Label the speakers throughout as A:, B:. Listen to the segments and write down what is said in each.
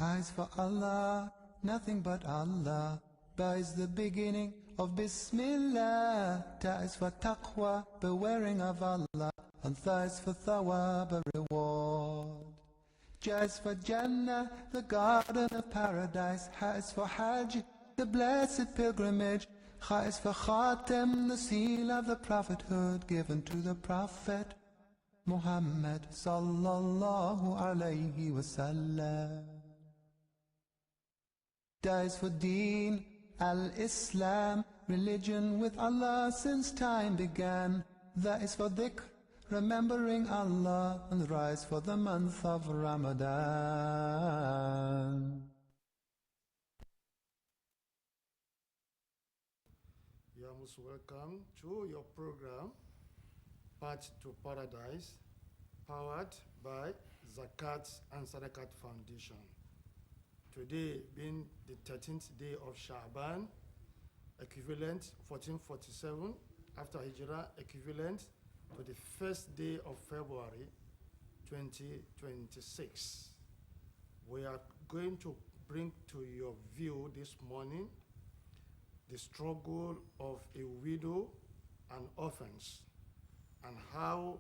A: Eyes for Allah, nothing but Allah. Ba is the beginning of Bismillah. Ta is for taqwa, bewaring of Allah. And Tha is for thawab, a reward. Ja is for Jannah, the garden of paradise. Ha is for Hajj, the blessed pilgrimage. Kha is for Khatem, the seal of the prophethood given to the Prophet Muhammad sallallahu alayhi wasallam. Da is for Deen, al-Islam, religion with Allah since time began. That is for dhikr, remembering Allah, and rise for the month of Ramadan.
B: You are most welcome to your program, Path to Paradise, powered by Zakat and Sadaqat Foundation. Today being the 13th day of Sha'ban, equivalent 1447 after Hijrah, equivalent to the first day of February 2026. We are going to bring to your view this morning the struggle of a widow and orphans, and how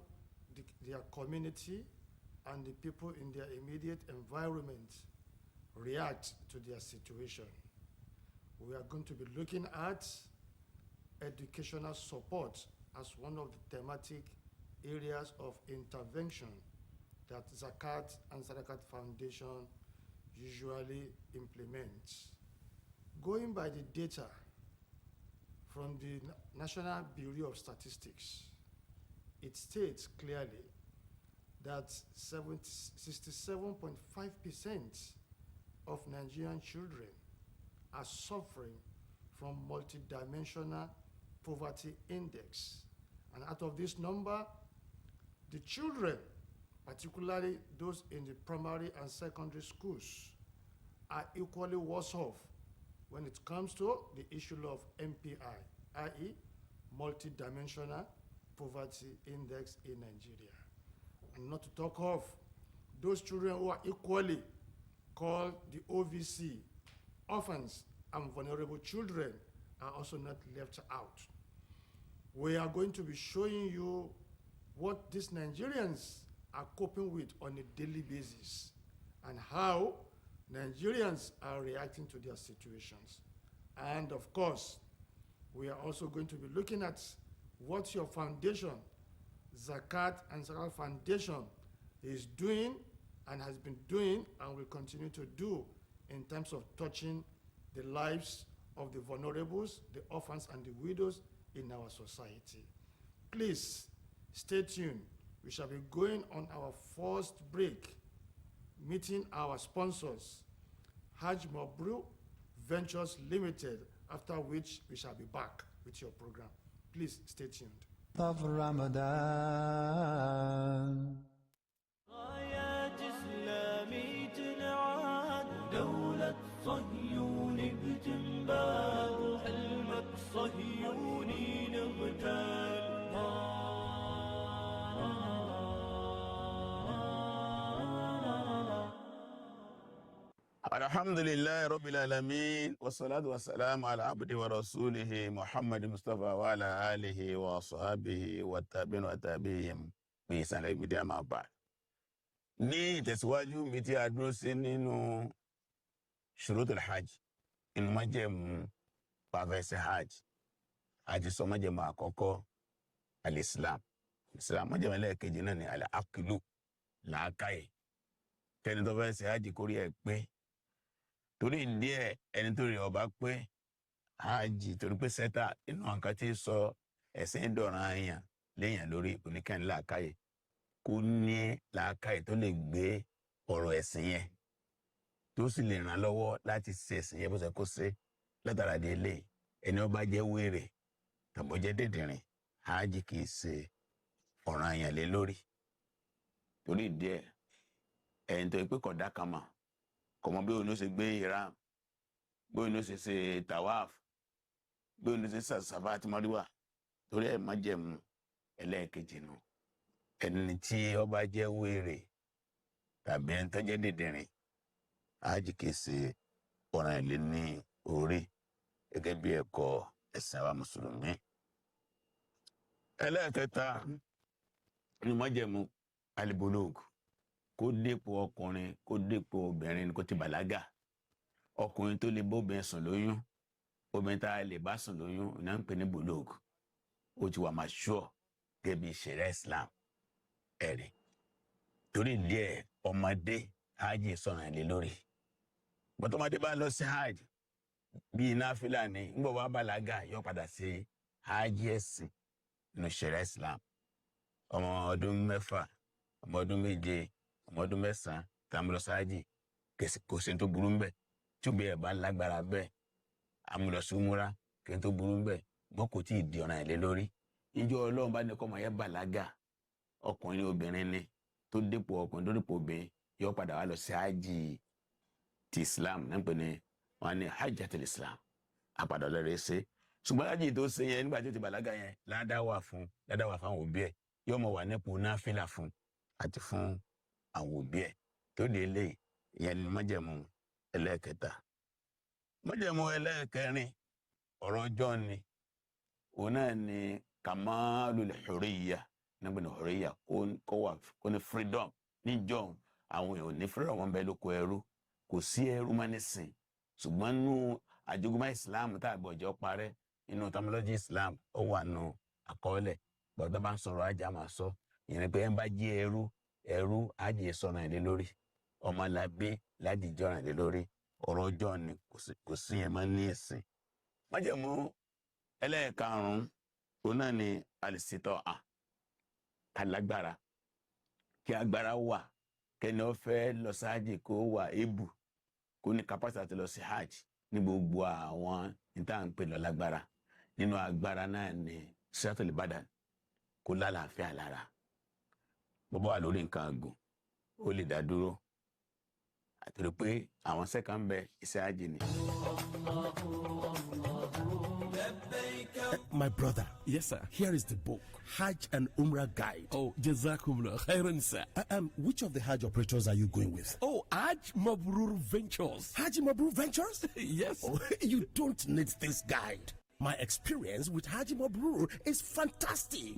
B: their community and the people in their immediate environment react to their situation. We are going to be looking at educational support as one of the thematic areas of intervention that Zakat and Sadaqat Foundation usually implements. Going by the data from the National Bureau of Statistics, it states clearly that 67.5% of Nigerian children are suffering from multidimensional poverty index. And out of this number, the children, particularly those in the primary and secondary schools, are equally worse off when it comes to the issue of MPI, i.e. multidimensional poverty index in Nigeria. And not to talk of those children who are equally called the OVC, orphans and vulnerable children, are also not left out. We are going to be showing you what these Nigerians are coping with on a daily basis and how Nigerians are reacting to their situations. And of course, we are also going to be looking at what your foundation, Zakat and Sadaqat Foundation, is doing and has been doing and will continue to do in terms of touching the lives of the vulnerables, the orphans, and the widows in our society. Please stay tuned. We shall be going on our first break, meeting our sponsors, Hajj Mabrur Ventures Limited, after which we shall be back with your program. Please stay tuned.
A: Of Ramadan.
C: دولة صهيون بتنبال حلمك صهيوني نغتال
D: الحمد لله رب العالمين والصلاة والسلام على عبده ورسوله محمد مصطفى وعلى آله وصحبه والتابعين وتابعيهم بإحسان إلى يوم الدين أما بعد. ní ìtẹ̀síwájú mi tí a dúró sí nínú shurutul hajj, inú májẹ̀mú pàfẹ́sẹ̀ hajj sọ májẹ̀mú àkọ́kọ́ al-islam májẹ̀mú ẹlẹ́ẹ̀kejì náà ni al-aqlu, làákàyè, kẹni tó fẹ́ ṣe hajj kórí ẹ̀ pé, torí ìdí ẹ̀ ẹni tó rí ọba pé hajj torí pé sẹ́tà inú nǹkan tí sọ ẹ̀sìn dọ̀ràn àyàn léèyàn lórí oníkẹ́ni làákàyè, kó ní làákàyè tó lè gbé ọ̀rọ̀ ẹ̀sìn yẹn tó sì lè ràn lọ́wọ́ láti ṣe ẹ̀sìn yẹn bó ṣe kó ṣe. Látara di eléyìí, ẹni ó bá jẹ́ wèrè tàbí ó jẹ́ dèdìrín, hajj kì í ṣe ọ̀ràn àyàn lé lórí. Torí ìdí ẹ̀ ẹni tó pé kódà kan mà kò mọ bí òun ló ṣe gbé ìram, bí òun ló ṣe tawaf, bí òun ló ṣe Safa àti Marwa, torí ẹ̀ májẹ̀mú ẹlẹ́ẹ̀kejì nù. Ẹni tí ó bá jẹ́ wèrè tàbí ẹni tó jẹ́ dèdìrín hajj kìí ṣe ọ̀ràn ilé ní orí gẹ́gẹ́ bí ẹ̀kọ́ ẹ̀sìn àwa mùsùlùmí. Ẹlẹ́ẹ̀kẹta ní májẹ̀mú alibulug, kó dépò ọkùnrin kó dépò obìnrin kó ti bàlágà. Ọkùnrin tó lè bóbìnrin sùn lóyún, obìnrin tá a lè bá sùn lóyún náà ń pè ní bulug, ó ti wà mature gẹ́gẹ́ bí ṣẹ̀ríà Islam ẹ̀rí. Torí díẹ̀ ọmọdé hajj sọ̀rọ̀ ẹ̀ lé lórí. Bọ́tọ̀ ọmọdé bá lọ sí hajj bíi náfìlà ni, ńgbọ̀ wá bàlágà yóò padà sí hajj ẹ̀sìn nínú ṣẹ̀ríà Islam. Ọmọ ọdún 6, ọmọ ọdún 7, ọmọ ọdún 9 tá a mú lọ sí hajj kò sí tó burú ńbẹ̀. Tí òbí ẹ̀ bá lágbára bẹ́ẹ̀ a mú lọ sí umura kí n tó burú ńbẹ̀, mọ́ kò tí ì di ọ̀ràn ẹ̀ lé lórí. Ìjọ Ọlọ́run bá ní kọ́ ọmọ yẹn bàlágà, ọkùnrin obìnrin ni, tó dépò ọkùnrin tó dépò obìnrin, yóò padà wá lọ sí hajj ti Islam náà pè ní wọn ní hajjatul Islam, àpàdà lọ́rẹ̀ ṣe. Ṣùgbọ́n hajj tó ṣe yẹn nígbà tí ó ti bàlágà yẹn ládàá wà fún àwọn òbí ẹ̀, yóò mọ̀ wà nípò náfìlà fún àti fún àwọn òbí ẹ̀. Tó di eléyìí ìyẹn ni májẹ̀mú ẹlẹ́ẹ̀kẹta. Májẹ̀mú ẹlẹ́ẹ̀kẹrin ọ̀rọ̀ ọjọ́ ni, òun náà ni kamalul hurriya, nígbà ní hurriya kó ní freedom. Níjọ́ àwọn èèyàn ní freedom, wọn bẹ lóko ẹrú, kò sí ẹrú máa nísìn. Ṣùgbọ́n nínú àjogúnbá Islam tá a gbọ́dọ̀ parẹ́, nínú terminology Islam ó wà nù àkọọ́lẹ̀. Gbọ́dọ̀ bá ń sọ̀rọ̀ ajá máa sọ ìyẹn pé ẹ bá jẹ́ ẹrú ajé sọ̀rọ̀ ẹ̀ lé lórí, ọmọlàbí ládìjọ́ rẹ̀ lé lórí. Ọ̀rọ̀ ọjọ́ ni kò sí ẹ̀ máa ní ẹ̀sìn. Májẹ̀mú ẹlẹ́ẹ̀karùn-ún òun náà ni alisitọ́à, alágbára, kí agbára wà, kẹ́ni ó fẹ́ lọ sí hajj kó wà ébù, kó ní capacity lọ sí hajj ní gbogbo àwọn níta ń pè lọ lágbára. Nínú agbára náà ni siratul badan, kó lálàáfíà lára. Bọ́bá wà lórí nǹkan àgùn ó lè dá dúró, àti pé àwọn sẹ́kà ń bẹ iṣẹ́ hajj ni.
E: My brother.
F: Yes, sir.
E: Here is the book, Hajj and Umrah Guide.
F: Oh, Jazakumullah khairan, sir.
E: Which of the Hajj operators are you going with?
F: Oh, Hajj Mabrur Ventures.
E: Hajj Mabrur Ventures?
F: Yes.
E: Oh, you don't need this guide. My experience with Hajj Mabrur is fantastic.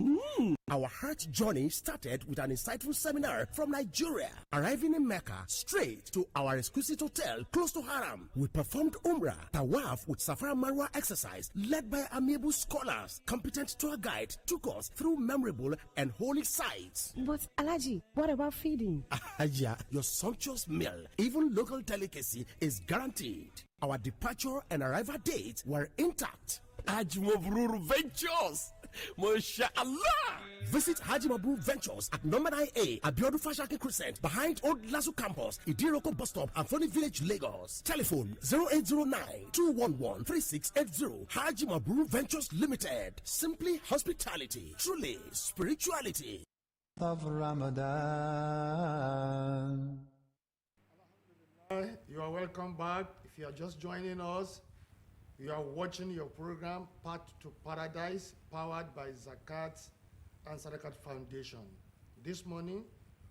E: Our Hajj journey started with an insightful seminar from Nigeria. Arriving in Mecca, straight to our exquisite hotel close to Haram. We performed Umrah, Tawaf with Safar Marwa exercise led by amiable scholars. Competent tour guide took us through memorable and holy sites.
G: But Alaji, what about feeding?
E: Ajia, your sumptuous meal, even local delicacy, is guaranteed. Our departure and arrival dates were intact.
F: Hajj Mabrur Ventures. MashaAllah.
E: Visit Hajj Mabrur Ventures at number 9A, Abiodun Fashaki Crescent, behind Old Lasu Campus, Idiroko Bus Stop, Anthony Village, Lagos. Telephone 0809-211-3680. Hajj Mabrur Ventures Limited. Simply hospitality, truly spirituality.
A: Of Ramadan.
B: You are welcome back. If you are just joining us, you are watching your program, Path to Paradise, powered by Zakat and Sadaqat Foundation. This morning,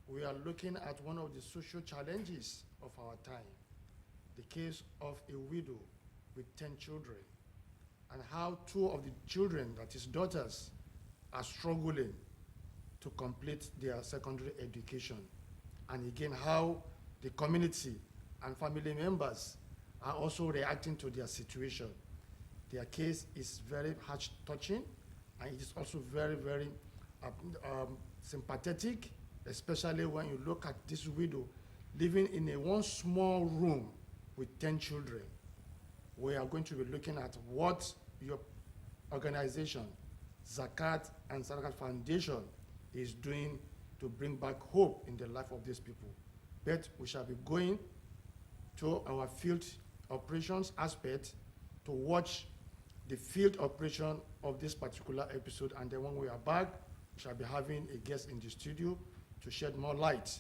B: we are looking at one of the social challenges of our time, the case of a widow with 10 children, and how 2 of the children, that is daughters, are struggling to complete their secondary education. And again, how the community and family members are also reacting to their situation. Their case is very heart-touching, and it is also very, very sympathetic, especially when you look at this widow living in one small room with 10 children. We are going to be looking at what your organization, Zakat and Sadaqat Foundation, is doing to bring back hope in the life of these people. But we shall be going to our field operations aspect to watch the field operation of this particular episode, and then when we are back, we shall be having a guest in the studio to shed more light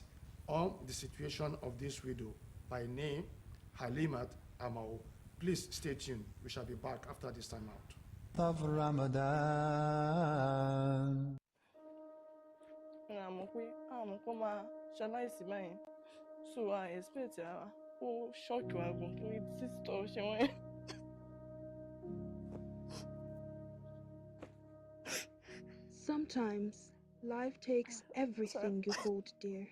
B: on the situation of this widow by name Halimah Amao. Please stay tuned. We shall be back after this time out.
A: Of Ramadan.
H: I'm ó ṣọ́ọ̀kì wa gan lórí sísítọ̀ ṣe wọ́n yẹn.
I: Sometimes life takes everything you hold dear.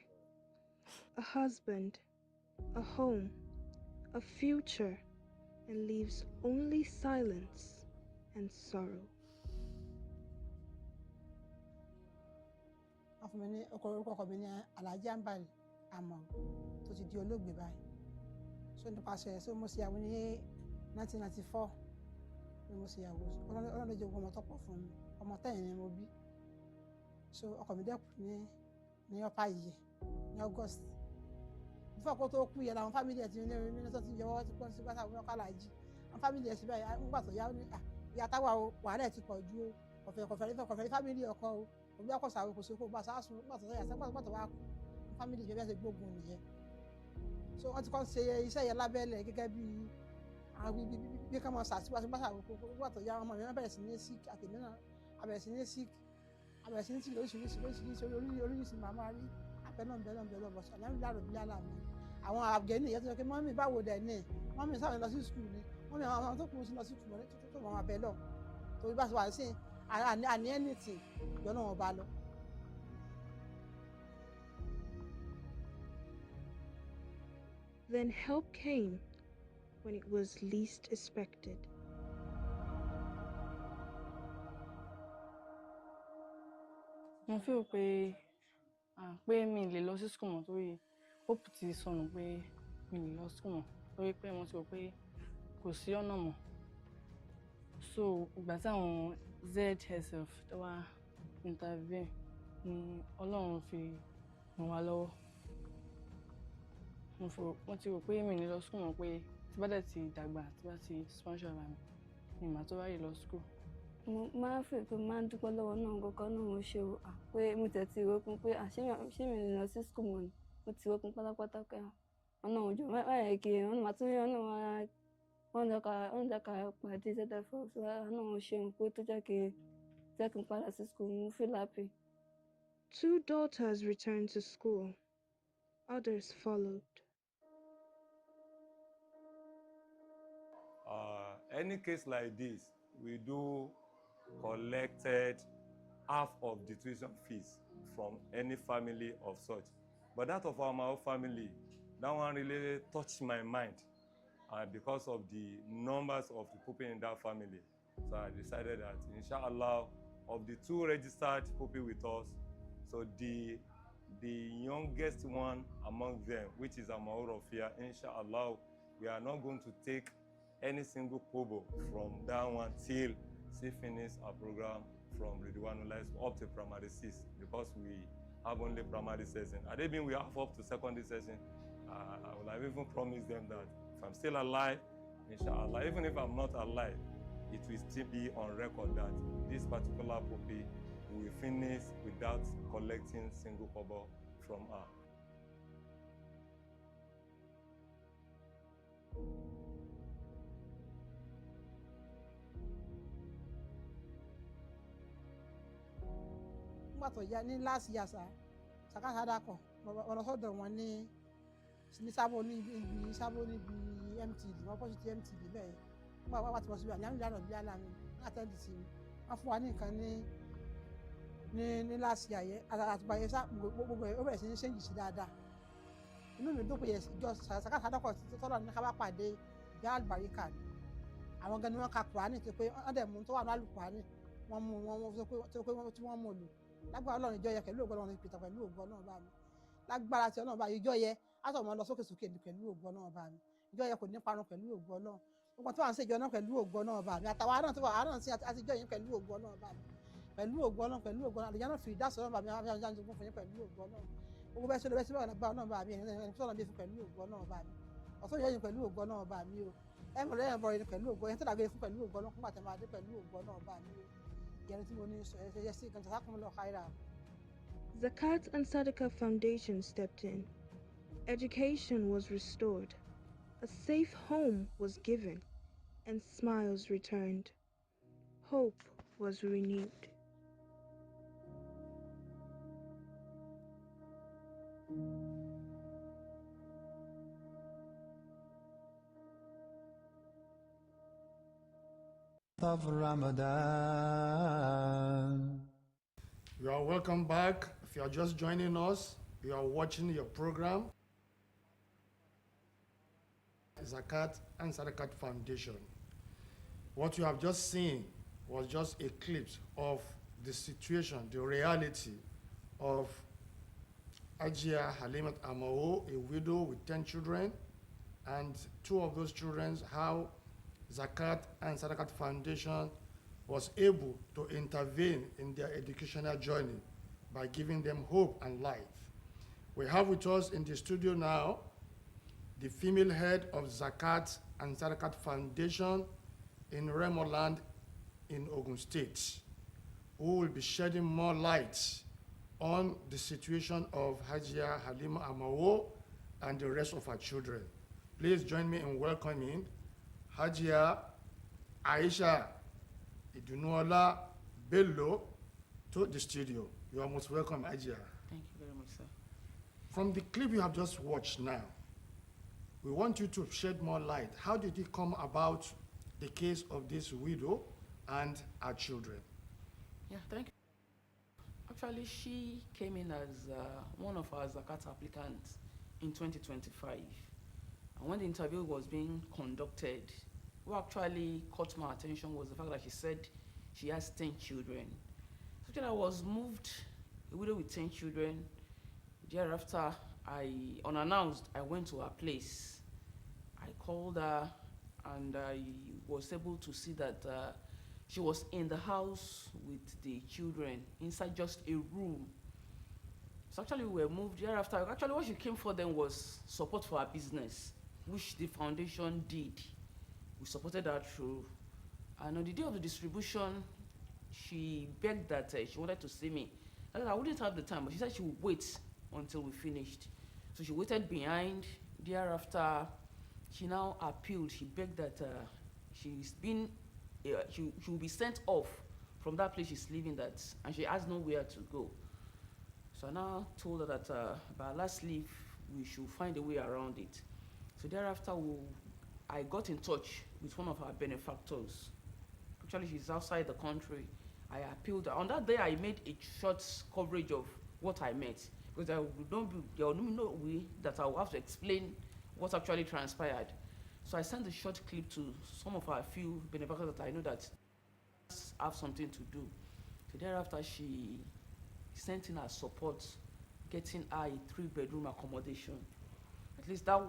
I: A husband, a home, a future, and leaves only silence and sorrow.
J: Fún mi ní orúkọ ọkọ mi ní Alhaji Ambali àmọ́ tó ti di olóògbé báyìí. So nípasẹ̀ so mo ṣe ìyàwó ní 1994 ni mo ṣe ìyàwó. Ọlọ́run ló jogún ọmọ tó pọ̀ fún mi. Ọmọ 10 ni mo bí. So ọkọ mi dẹ́kun ní ọ̀pá yìí ní August. Before kó tó kú yẹn làwọn family ẹ̀ ti ní tó ti yọwọ́ ti pọ́n sí pátá àwọn ọkọ̀ Alhaji. Àwọn family ẹ̀ sì báyìí nígbà tó yá ní ìyá táwa wàhálà ẹ̀ ti pọ̀ ju kọ̀fẹ́ family ọkọ o. Òbí ọkọ̀ sàwé kò sí kó bá sáà sùn nígbà tó yà sẹ́gbà tó wá kú family ìfẹ́ bẹ́ẹ̀ ṣe gbógun nìyẹn. So wọ́n ti kọ́ ṣe iṣẹ́ yẹn lábẹ́lẹ̀ gẹ́gẹ́ bí àwọn bí ká máa ṣàṣìwáṣí bá ṣàwé kó nígbà tó yá ọmọ mi bẹ̀rẹ̀ sí ní sick àtẹ̀mí náà abẹ̀rẹ̀ sí ní sick abẹ̀rẹ̀ sí ní sick lóríṣiríṣi oríṣiríṣi màmá rí abẹ́nà bọ̀ ṣàlẹ́ ìlàrọ̀ bí yálà mi. Àwọn àgẹ̀ní ìyẹn tó yẹ kí mọ́mí báwo dẹ̀ ní mọ́mí sáwọn lọ sí skul ni mọ́mí àwọn tó kù sí lọ sí skul tó mọ̀ wọn abẹ́ lọ torí bá ṣe wà sí àní anything yọ̀nà wọn bá lọ.
I: Then help came when it was least expected.
H: Mo feel pé mi lè lọ sí school mọ́ torí hope ti sọnù pé mi lè lọ school mọ́ torí pé mo ti rò pé kò sí ọ̀nà mọ́. So ìgbà tí àwọn ZSF tó wá intervene ni Ọlọ́run fi ràn wá lọ́wọ́. Mo ti rò pé mi ní lọ school mọ́ pé tí bá dẹ̀ ti dàgbà tí bá ti sponsor ara mi ni màá tó ráyè lọ school.
K: Mo máa ń fẹ́ pé máa ń dúpẹ́ lọ́wọ́ náà kankan náà mo ṣe pé mo tẹ̀ ti rókun pé ṣé mi lè lọ sí school mọ́ ni mo ti rókun pátápátá pé ọ̀nà òjò máa kí ọ̀nà màá tún rí ọ̀nà máa wọ́n jẹ́ ká pàdé ZFO so ọ̀nà mo ṣe pé tó jẹ́ kí n padà sí school mo feel happy.
I: 2 daughters returned to school. Others followed.
L: Any case like this, we do collected half of the tuition fees from any family of such. But that of my own family, that one really touched my mind because of the numbers of the people in that family. So I decided that, inshallah, of the 2 registered people with us, so the youngest one among them, which is Amaur Rofia, inshallah, we are not going to take any single kobo from that one till she finish our program from Ridwanullah up to primary 6 because we have only primary session. Had they been we have up to secondary session, I will have even promised them that if I'm still alive, inshallah, even if I'm not alive, it will still be on record that this particular puppy will finish without collecting single kobo from her.
J: Nígbà tó yá ní last year Zakat Sadaqat ọ̀rọ̀ sọ́dọ̀ wọn ní sábò níbi MTD wọ́n pọ̀ sí ti MTD bẹ́ẹ̀ nígbà wọ́n ti wọ́n síbi àyàmì ìlànà bí alámi látẹ́ndì sí mi wọ́n fún wa ní nǹkan ní last year yẹ àtùgbà yẹn sá gbogbo ẹ̀ ó bẹ̀rẹ̀ sí ní ṣéǹjì sí dáadáa inú mi dúpọ̀ yẹn jọ Zakat Sadaqat tọ́lọ̀ ní ká bá pàdé ìyá àlùbáríkà àwọn gan ni wọ́n ka Kùránì tó pé wọ́n dẹ̀ mú tó wà ní àlùkùránì wọ́n mú wọn tó pé tí wọ́n mú lò lágbára Ọlọ́run ìjọ yẹ pẹ̀lú ògbọ́n Ọlọ́run ìpìtà pẹ̀lú ògbọ́n náà bá mi lágbára tí Ọlọ́run bá ìjọ yẹ látọ̀ mọ́ lọ sókè pẹ̀lú ògbọ́n náà bá mi ìjọ yẹ kò ní parun pẹ̀lú ògbọ́n náà gbogbo tí wọ́n ń ṣe ìjọ náà pẹ̀lú ògbọ́n náà bá mi àtàwọn àrùn tí wọ́n àrùn sí àtijọ́ yìí pẹ̀lú ògbọ́n náà bá mi pẹ̀lú ògbọ́n náà àlùjá náà fi ìdásọ̀ náà bá mi àwọn àjọ fún yín pẹ̀lú ògbọ́n náà gbogbo bẹ́ẹ̀ ṣe lọ bẹ́ẹ̀ sí lágbára náà bá mi ẹni tí Ọlọ́run bí fún pẹ̀lú ògbọ́n náà bá mi ọ̀tún yẹ yín pẹ̀lú ògbọ́n náà bá mi o ẹ mọ̀ lẹ́yìn bọ̀rọ̀ yín pẹ̀lú ògbọ́n yẹn tó dàgbé fún pẹ̀lú ògbọ́n náà fún àtẹ̀mọ́ adé pẹ̀lú ògbọ́n náà bá mi o ìyẹn tí mo ní sọ ẹ ṣe sí ìkànnì Jazakumullahu khairan.
I: Zakat and Sadaqat Foundation stepped in. Education was restored. A safe home was given, and smiles returned. Hope was renewed.
A: of Ramadan.
B: You are welcome back. If you are just joining us, you are watching your program, Zakat and Sadaqat Foundation. What you have just seen was just a clip of the situation, the reality of Ajia Halimah Amao, a widow with 10 children, and 2 of those children, how Zakat and Sadaqat Foundation was able to intervene in their educational journey by giving them hope and life. We have with us in the studio now the female head of Zakat and Sadaqat Foundation in Remoland in Ogun State, who will be shedding more light on the situation of Hajia Halimah Amao and the rest of her children. Please join me in welcoming Hajia Aisha Idunuola Bello to the studio. You are most welcome, Hajia.
M: Thank you very much, sir.
B: From the clip you have just watched now, we want you to shed more light. How did it come about, the case of this widow and her children?
M: Yeah, thank you. Actually, she came in as one of our Zakat applicants in 2025. And when the interview was being conducted, what actually caught my attention was the fact that she said she has 10 children. So actually, I was moved, a widow with 10 children. Thereafter, unannounced, I went to her place. I called her and I was able to see that she was in the house with the children, inside just a room. So actually we were moved thereafter. Actually what she came for then was support for her business, which the foundation did. We supported her through. And on the day of the distribution, she begged that she wanted to see me. I wouldn't have the time, but she said she would wait until we finished. So she waited behind. Thereafter, she now appealed. She begged that she's been, she will be sent off from that place she's living, that, and she has nowhere to go. So I now told her that by our last leave, we should find a way around it. So thereafter, I got in touch with one of our benefactors. Actually, she's outside the country. I appealed. On that day, I made a short coverage of what I met, because there will no way that I will have to explain what actually transpired. So I sent a short clip to some of our few benefactors that I know that have something to do. So thereafter, she sent in her support, getting her a 3-bedroom accommodation. At least that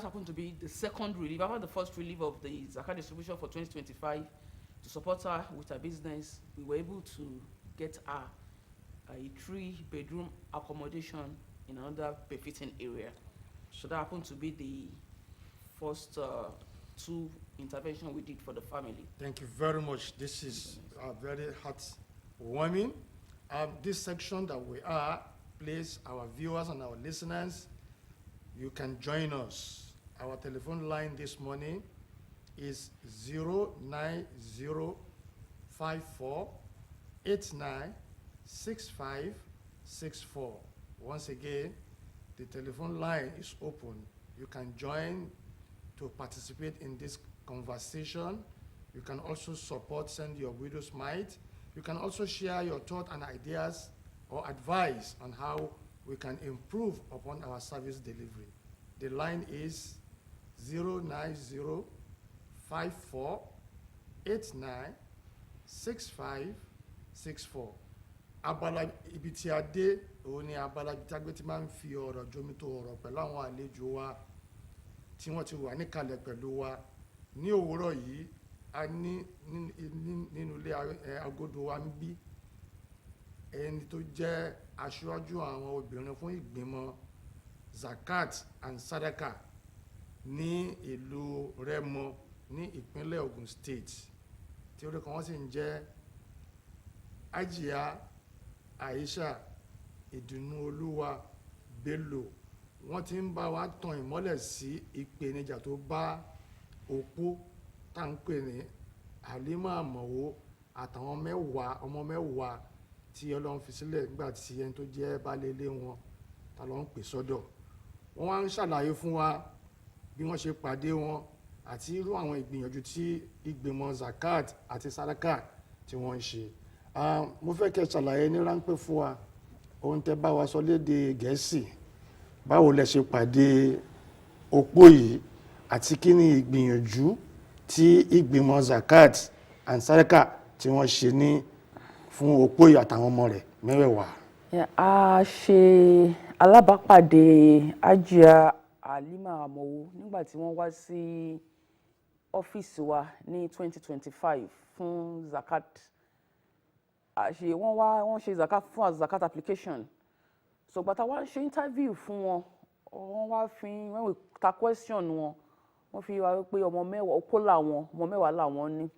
M: happened to be the second relief. After the first relief of the Zakat distribution for 2025, to support her with her business, we were able to get her a 3-bedroom accommodation in another befitting area. So that happened to be the first 2 interventions we did for the family.
B: Thank you very much. This is very heartwarming. This section that we are, please, our viewers and our listeners, you can join us. Our telephone line this morning is 09054896564. Once again, the telephone line is open. You can join to participate in this conversation. You can also support Send Your Widow's Mite. You can also share your thoughts and ideas or advice on how we can improve upon our service delivery. The line is 09054896564. Abala ibi tí a dé òun ni abala ibi tí a gbé tí máa ń fi ọ̀rọ̀ jomi tó ọ̀rọ̀ pẹ̀lú àwọn àlejò wa tí wọ́n ti wà níkàlẹ̀ pẹ̀lú wa. Ní òwúrọ̀ yìí, a ní nínú ilé agodo wa ń bí ẹni tó jẹ́ aṣáájú àwọn obìnrin fún ìgbìmọ̀ Zakat and Sadaqat ní ìlú Rẹ́mọ ní ìpínlẹ̀ Ogun State, tí orúkọ wọn sì ń jẹ́ Hajia Aisha Idunuola Bello. Wọ́n ti ń bá wa tan ìmọ́lẹ̀ sí ìpèníjà tó bá opó tá ń pè ní Halimah Amao àtàwọn ọmọ mẹ́wàá tí Ọlọ́run fi sílẹ̀ nígbà tí ẹni tó jẹ́ baálé ilé wọn ta ló ń pè sọ́dọ̀. Wọ́n wá ń ṣàlàyé fún wa bí wọ́n ṣe pàdé wọn àti irú àwọn ìgbìyànjú tí ìgbìmọ̀ Zakat àti Sadaqat tí wọ́n ń ṣe. Mo fẹ́ kẹ́ ṣàlàyé ní ráńpẹ́ fún wa ohun tẹ́ bá wa sọ lédè Gẹ̀ẹ́sì, báwo lẹ ṣe pàdé opó yìí àti kí ni ìgbìyànjú tí ìgbìmọ̀ Zakat and Sadaqat tí wọ́n ṣe ní fún opó yìí àtàwọn ọmọ rẹ̀ mẹ́wẹ̀ẹ̀wá.
M: A ṣe alábàápàdé Hajiya Halimah Amowo nígbà tí wọ́n wá sí ọ́fíìsì wa ní 2025 fún Zakat. Wọ́n ṣe Zakat fún Zakat application. So gbàtà wá ṣe interview fún wọn, wọ́n wá when we ta question wọn, wọ́n fi wá pé ọmọ mẹ́wàá opó làwọn, ọmọ mẹ́wàá làwọn ní.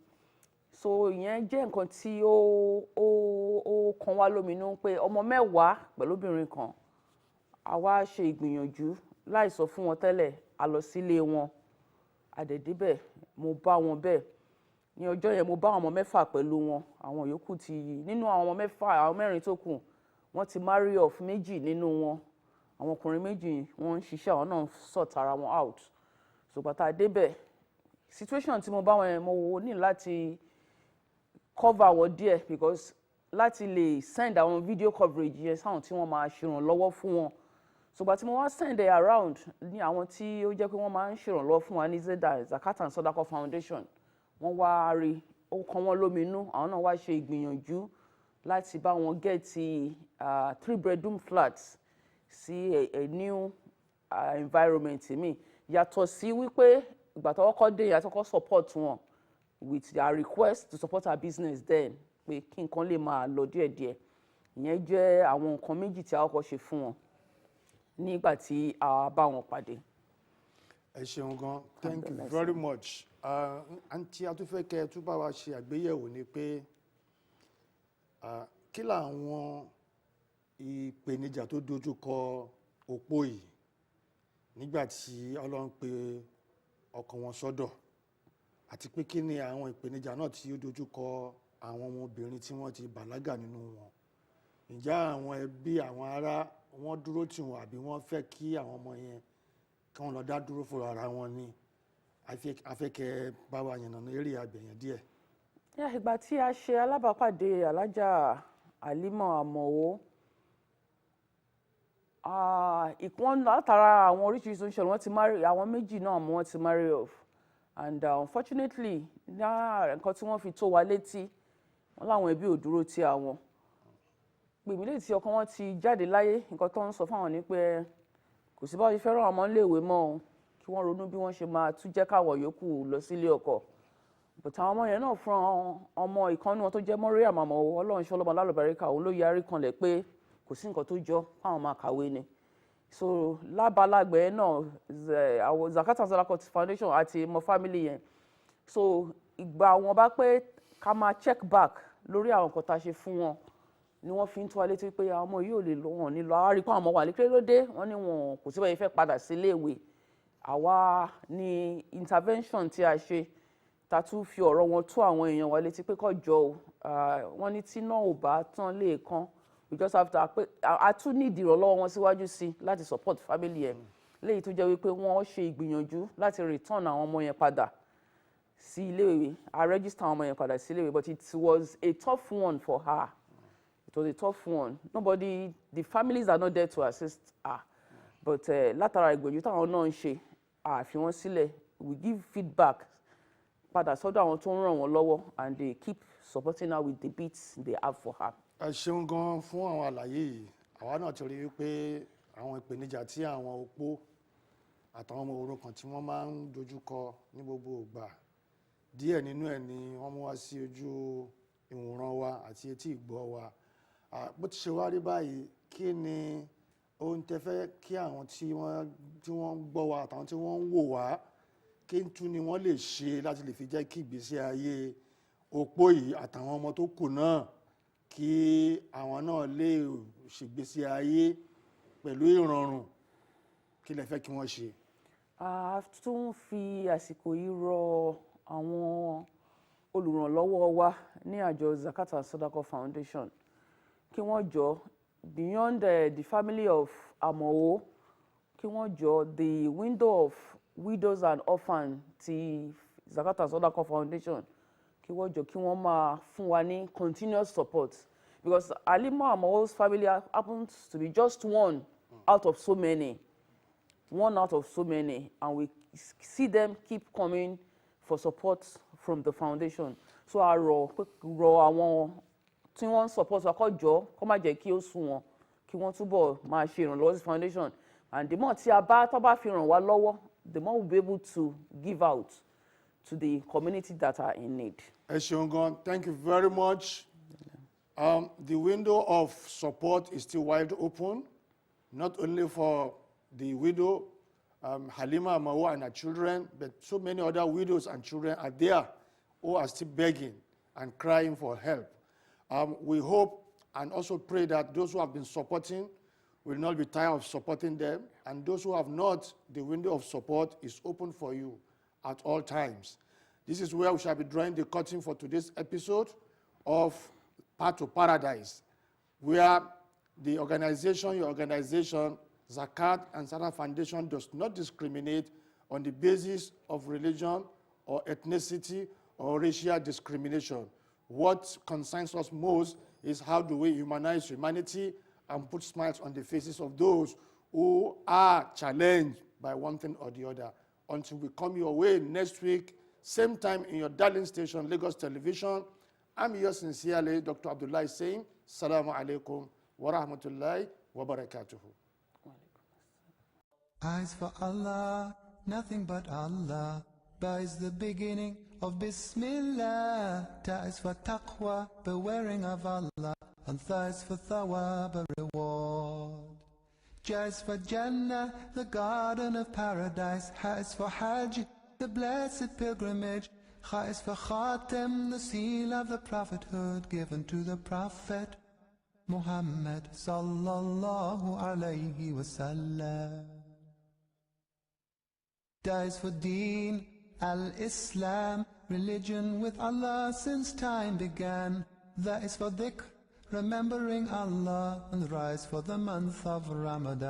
M: So ìyẹn jẹ́ nǹkan tí ó kan wá lóminú pé ọmọ mẹ́wàá pẹ̀lú obìnrin kan. A wá ṣe ìgbìyànjú láì sọ fún wọn tẹ́lẹ̀, a lọ sílé wọn, a dẹ̀ débẹ̀, mo bá wọn bẹ́ẹ̀. Ní ọjọ́ yẹn mo bá àwọn ọmọ mẹ́fà pẹ̀lú wọn, àwọn yòókù nínú àwọn ọmọ mẹ́fà, àwọn mẹ́rin tó kù, wọ́n ti marry off méjì nínú wọn. Àwọn ọkùnrin méjì wọ́n ń ṣiṣẹ́, àwọn náà sort ara wọn out. So gbàtà débẹ̀, situation tí mo bá wọn yẹn, mo ní láti cover wọn díẹ̀ because láti lè send àwọn video coverage yẹn sáwọn tí wọ́n máa ṣèrànlọ́wọ́ fún wọn. So gbà tí mo wá send it around ní àwọn tí ó jẹ́ pé wọ́n máa ń ṣèrànlọ́wọ́ fún wa ní Zakat and Sadaqat Foundation, wọ́n wá rí, ó kan wọ́n lóminú, àwọn náà wá ṣe ìgbìyànjú láti bá wọn gẹ́ẹ̀tì 3-bedroom flats sí a new environment mi. Yàtọ̀ sí wípé ìgbà tó kọ́kọ́ dé yàtọ̀ kọ́ support wọn with their request to support our business then, pé kí nǹkan lè máa lọ díẹ̀díẹ̀. Ìyẹn jẹ́ àwọn nǹkan méjì tí a kọ́kọ́ ṣe fún wọn nígbà tí a bá wọn pàdé.
B: Ẹ ṣeun gan, thank you very much. Àǹtí atúfẹ́kẹ́ tún bá wa ṣe àgbéyẹ̀wò ni pé kí làwọn ìpèníjà tó dojú kọ opó yìí nígbà tí Ọlọ́run pè ọkàn wọn sọ́dọ̀, àti pé kí ni àwọn ìpèníjà náà tí ó dojú kọ àwọn ọmọbìnrin tí wọ́n ti bàlágà nínú wọn. Ǹjẹ́ àwọn ẹbí, àwọn ará, wọ́n dúró tì wọ́n àbí wọ́n fẹ́ kí àwọn ọmọ yẹn kí wọ́n lọ dá dúró fún ara wọn ni? Afẹ́kẹ́ bá wa yànnàná eré àgbẹ̀yàn díẹ̀.
M: Ìgbà tí a ṣe alábàápàdé Alhaja Halimah Amowo, ìkan látara àwọn oríṣiríṣi oúnjẹ wọ́n ti marry, àwọn méjì náà wọ́n ti marry off, and unfortunately nǹkan tí wọ́n fi tó wa létí, wọ́n láwọn ẹbí ò dúró tí àwọn pèmí lè tí ọkọ wọn ti jáde láyé. Nǹkan tó ń sọ fáwọn ní pé kò sí báwo ṣe fẹ́ràn ọmọ iléèwé mọ́, kí wọ́n ronú bí wọ́n ṣe máa tún jẹ́ káwọn yòókù lọ sílé ọkọ. But àwọn ọmọ yẹn náà fún ọmọ ìkànnì wọn tó jẹ́ Mariam Amowo, Ọlọ́run ṣọ́ lọ́mọ lálùbáríkà, òun ló yarí kanlẹ̀ pé kò sí nǹkan tó jọ káwọn máa kàwé ni. So lábalágbẹ̀ẹ́ náà àwọn Zakat and Sadaqat Foundation àti mo family yẹn, so ìgbà wọn bá pé ká máa check back lórí àwọn nǹkan tá a ṣe fún wọn ni wọ́n fi ń tó wa létí pé àwọn ọmọ yìí ò lè lọ wọn nílò. Àwa rí pé àwọn ọmọ wà ní kílódé, wọ́n ní wọn kò sí báyìí fẹ́ padà sí iléèwé. Àwa ní intervention tí a ṣe, ta tún fi ọ̀rọ̀ wọn tó àwọn èèyàn wa létí pé kó jọ wọ́n ní tí náà ò bá tán lè kan, we just have to pé a tún ní ìdìrànlọ́wọ́ wọn síwájú sí láti support family ẹ̀. Léyìí tó jẹ́ wípé wọ́n ṣe ìgbìyànjú láti return àwọn ọmọ yẹn padà sí iléèwé, a register àwọn ọmọ yẹn padà sí iléèwé, but it was a tough one for her. It was a tough one. Nobody, the families are not there to assist her. But látara ìgbìyànjú táwọn náà ń ṣe, àfi wọ́n sílẹ̀, we give feedback padà sọ́dọ̀ àwọn tó ń ràn wọ́n lọ́wọ́, and they keep supporting her with the bits they have for her.
B: Ẹ ṣeun gan fún àwọn àlàyé yìí. Àwa náà ti rí i pé àwọn ìpèníjà tí àwọn opó àtàwọn ọmọ òrukàn tí wọ́n máa ń dojú kọ ní gbogbo ìgbà, díẹ̀ nínú ẹ̀ ni wọ́n mú wá sí ojú ìwòran wa àti etí ìgbọ́ wa. Bó ti ṣe wá rí báyìí, kí ni ohun tẹ́ fẹ́ kí àwọn tí wọ́n ń gbọ́ wa àtàwọn tí wọ́n ń wò wá, kí n tún ni wọ́n lè ṣe láti lè fi jẹ́ kí ìgbésí ayé opó yìí àtàwọn ọmọ tó kù náà, kí àwọn náà lè ṣègbésí ayé pẹ̀lú ìrọ̀rùn? Kí lẹ fẹ́ kí wọ́n ṣe?
M: A tún fi àsìkò yìí rọ àwọn olùrànlọ́wọ́ wa ní àjọ Zakat and Sadaqat Foundation kí wọ́n jọ, beyond the family of Amowo, kí wọ́n jọ, the window of widows and orphans ti Zakat and Sadaqat Foundation kí wọ́n jọ kí wọ́n máa fún wa ní continuous support, because Halimah and Mawo's family happens to be just one out of so many, and we see them keep coming for support from the foundation. So a rọ̀ àwọn tí wọ́n support wa kó jọ kó má jẹ́ kí ó sú wọn, kí wọ́n túbọ̀ máa ṣe ìrànlọ́wọ́ sí foundation, and the more tí a bá tó bá fi ràn wá lọ́wọ́, the more we'll be able to give out to the community that are in need.
B: Eshiongon, thank you very much. The window of support is still wide open, not only for the widow, Halimah, Mawo, and her children, but so many other widows and children are there who are still begging and crying for help. We hope and also pray that those who have been supporting will not be tired of supporting them, and those who have not, the window of support is open for you at all times. This is where we shall be drawing the curtain for today's episode of Path to Paradise, where the organization, your organization, Zakat and Sadaqat Foundation does not discriminate on the basis of religion or ethnicity or racial discrimination. What concerns us most is how do we humanize humanity and put smiles on the faces of those who are challenged by one thing or the other. Until we come your way next week, same time in your darling station, Lagos Television, I'm yours sincerely, Dr. Abdullah, saying, Assalamu alaikum wa rahmatullahi wa barakatuhu.
A: Eyes for Allah, nothing but Allah. Ba is the beginning of Bismillah. Ta is for taqwa, bewaring of Allah. And Tha is for thawab, a reward. Ja is for Jannah, the garden of paradise. Ha is for Hajj, the blessed pilgrimage. Kha is for Khatem, the seal of the prophethood given to the Prophet Muhammad sallallahu alayhi wasallam. Da is for Deen, al-Islam, religion with Allah since time began. That is for dhikr, remembering Allah, and rise for the month of Ramadan.